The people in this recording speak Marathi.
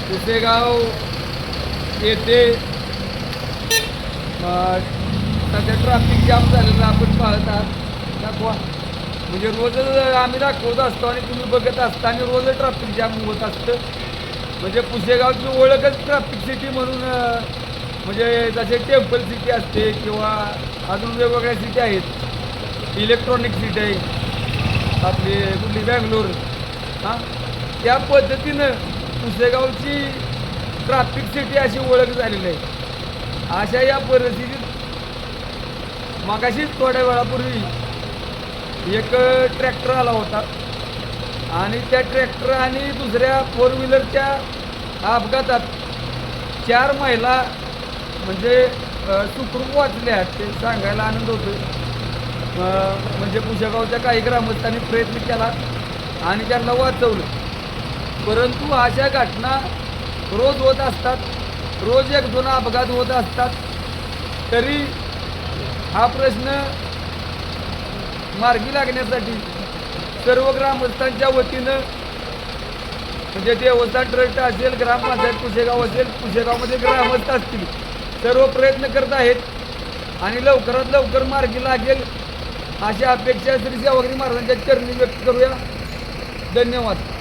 पुसेगाव येथे सध्या ट्रॅफिक जाम झालेलं आपण पाहत आहात. दाखवा म्हणजे रोजच आम्ही दाखवत असतो आणि तुम्ही बघत असता आणि रोज ट्रॅफिक जाम होत असतं. म्हणजे पुसेगावची ओळखच ट्रॅफिक सिटी म्हणून म्हणजे जसे टेम्पल सिटी असते किंवा अजून वेगवेगळ्या सिटी आहेत. इलेक्ट्रॉनिक सिटी आहे आपली कुठली बँगलोर, हां त्या पद्धतीनं पुसेगावची ट्रॅफिक सिटी अशी ओळख झालेली आहे. अशा या परिस्थितीत मगाशीच थोड्या वेळापूर्वी एक ट्रॅक्टर आला होता आणि त्या ट्रॅक्टर आणि दुसऱ्या फोर व्हीलरच्या अपघातात 4 महिला म्हणजे सुखरूप वाचल्या. ते सांगायला आनंद होतो. म्हणजे पुसेगावच्या काही ग्रामस्थांनी प्रयत्न केला आणि त्यांना वाचवलं. परंतु अशा घटना रोज होत असतात. रोज 1-2 अपघात होत असतात. तरी हा प्रश्न मार्गी लागण्यासाठी सर्व ग्रामस्थांच्या वतीनं म्हणजे देवस्थान ट्रस्ट असेल, ग्रामपंचायत पुसेगाव असेल, पुसेगावमध्ये ग्रामस्थ असतील, सर्व प्रयत्न करत आहेत आणि लवकरात लवकर मार्गी लागेल अशी अपेक्षा श्री सेवागिरी महाराजांच्या चरणी व्यक्त करूया. धन्यवाद.